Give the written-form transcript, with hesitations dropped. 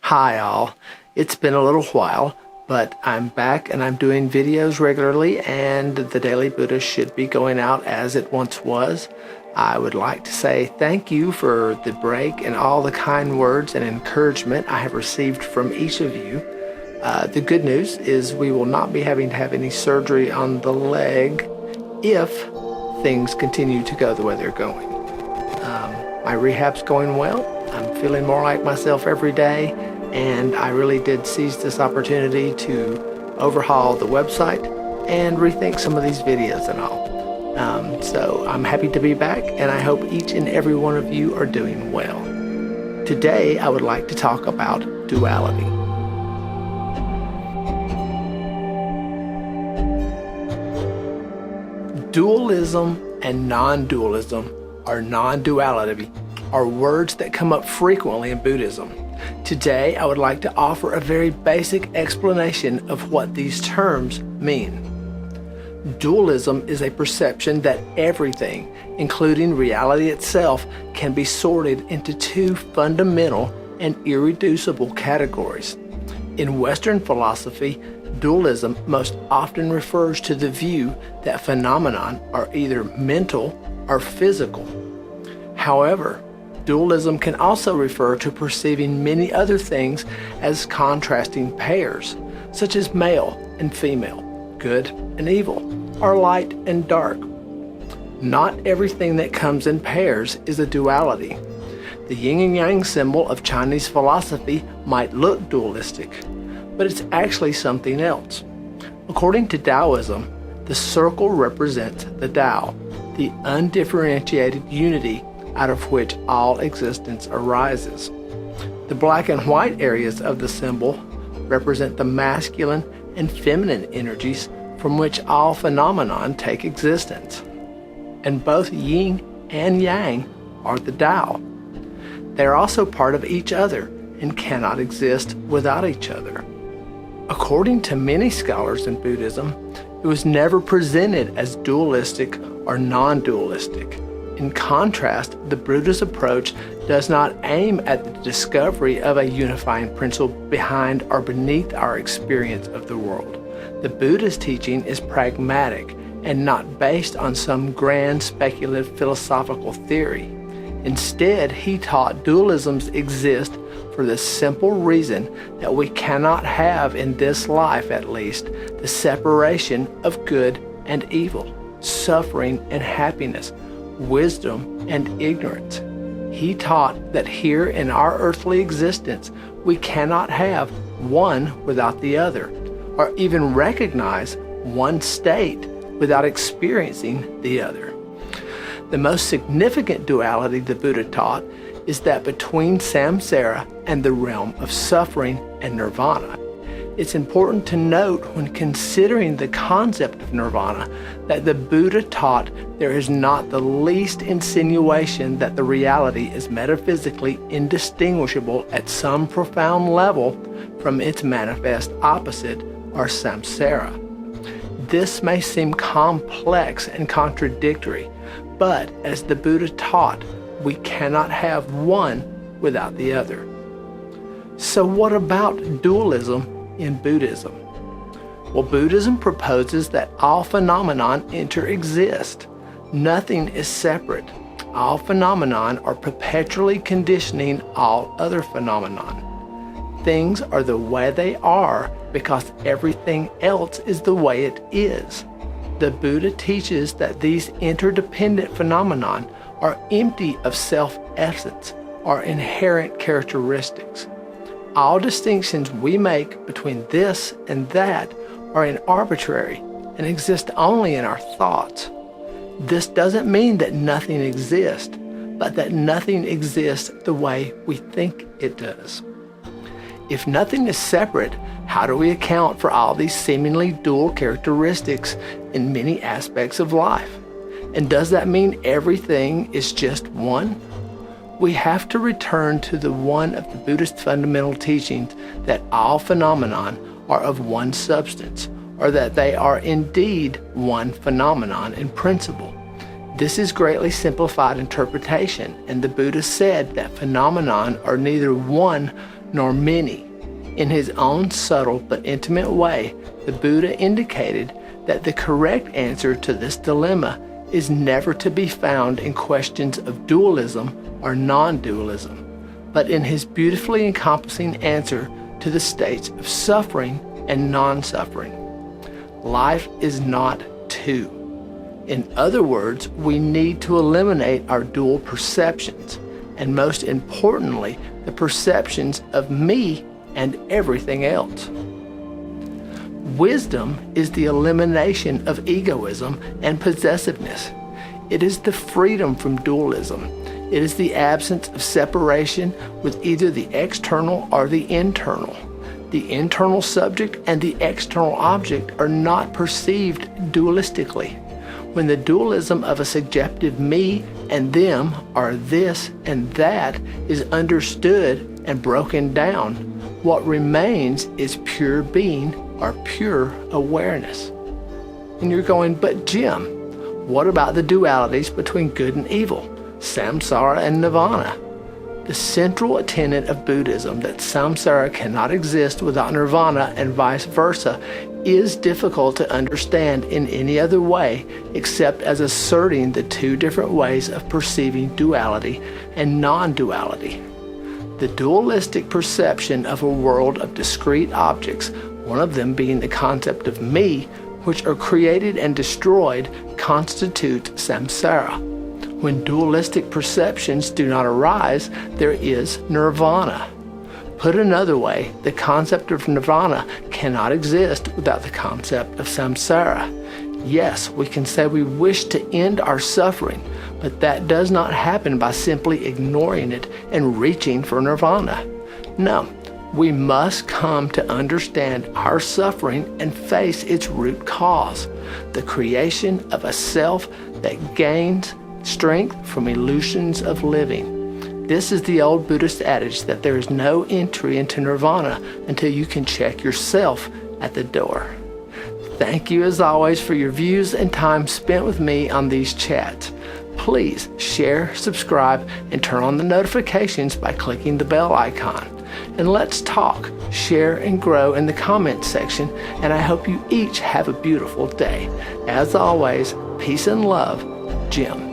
Hi all, it's been a little while, but I'm back and I'm doing videos regularly, and the Daily Buddha should be going out as it once was. I would like to say thank you for the break and all the kind words and encouragement I have received from each of you. The good news is we will not be having to have any surgery on the leg if things continue to go the way they're going. My rehab's going well. I'm feeling more like myself every day, and I really did seize this opportunity to overhaul the website and rethink some of these videos and all. So I'm happy to be back, and I hope each and every one of you are doing well. Today I would like to talk about duality. Dualism and non-dualism, or non-duality, are words that come up frequently in Buddhism. Today, I would like to offer a very basic explanation of what these terms mean. Dualism is a perception that everything, including reality itself, can be sorted into two fundamental and irreducible categories. In Western philosophy, dualism most often refers to the view that phenomena are either mental or physical. However, dualism can also refer to perceiving many other things as contrasting pairs, such as male and female, good and evil, or light and dark. Not everything that comes in pairs is a duality. The yin and yang symbol of Chinese philosophy might look dualistic, but it's actually something else. According to Taoism, the circle represents the Tao, the undifferentiated unity out of which all existence arises. The black and white areas of the symbol represent the masculine and feminine energies from which all phenomena take existence. And both yin and yang are the Tao. They are also part of each other and cannot exist without each other. According to many scholars in Buddhism, it was never presented as dualistic or non-dualistic. In contrast, the Buddha's approach does not aim at the discovery of a unifying principle behind or beneath our experience of the world. The Buddha's teaching is pragmatic and not based on some grand speculative philosophical theory. Instead, he taught dualisms exist for the simple reason that we cannot have, in this life at least, the separation of good and evil, suffering and happiness, wisdom and ignorance. He taught that here in our earthly existence, we cannot have one without the other, or even recognize one state without experiencing the other. The most significant duality the Buddha taught is that between samsara and the realm of suffering and nirvana. It's important to note when considering the concept of nirvana that the Buddha taught there is not the least insinuation that the reality is metaphysically indistinguishable at some profound level from its manifest opposite, or samsara. This may seem complex and contradictory, but as the Buddha taught, we cannot have one without the other. So what about dualism in Buddhism? Well, Buddhism proposes that all phenomena interexist. Nothing is separate. All phenomena are perpetually conditioning all other phenomena. Things are the way they are because everything else is the way it is. The Buddha teaches that these interdependent phenomena are empty of self-essence or inherent characteristics. All distinctions we make between this and that are arbitrary and exist only in our thoughts. This doesn't mean that nothing exists, but that nothing exists the way we think it does. If nothing is separate, how do we account for all these seemingly dual characteristics in many aspects of life? And does that mean everything is just one? We have to return to the one of the Buddhist fundamental teachings that all phenomena are of one substance, or that they are indeed one phenomenon in principle. This is greatly simplified interpretation, and the Buddha said that phenomena are neither one nor many. In his own subtle but intimate way, the Buddha indicated that the correct answer to this dilemma is never to be found in questions of dualism or non-dualism, but in his beautifully encompassing answer to the states of suffering and non-suffering. Life is not two. In other words, we need to eliminate our dual perceptions, and most importantly, the perceptions of me and everything else. Wisdom is the elimination of egoism and possessiveness. It is the freedom from dualism. It is the absence of separation with either the external or the internal. The internal subject and the external object are not perceived dualistically. When the dualism of a subjective me and them, or this and that, is understood and broken down, what remains is pure being or pure awareness. And you're going, but Jim, what about the dualities between good and evil, samsara and nirvana? The central tenet of Buddhism, that samsara cannot exist without nirvana and vice versa, is difficult to understand in any other way except as asserting the two different ways of perceiving duality and non-duality. The dualistic perception of a world of discrete objects, one of them being the concept of me, which are created and destroyed, constitutes samsara. When dualistic perceptions do not arise, there is nirvana. Put another way, the concept of nirvana cannot exist without the concept of samsara. Yes, we can say we wish to end our suffering, but that does not happen by simply ignoring it and reaching for nirvana. No, we must come to understand our suffering and face its root cause, the creation of a self that gains strength from illusions of living. This is the old Buddhist adage that there is no entry into nirvana until you can check yourself at the door. Thank you as always for your views and time spent with me on these chats. Please share, subscribe, and turn on the notifications by clicking the bell icon. And let's talk, share, and grow in the comments section, and I hope you each have a beautiful day. As always, peace and love, Jim.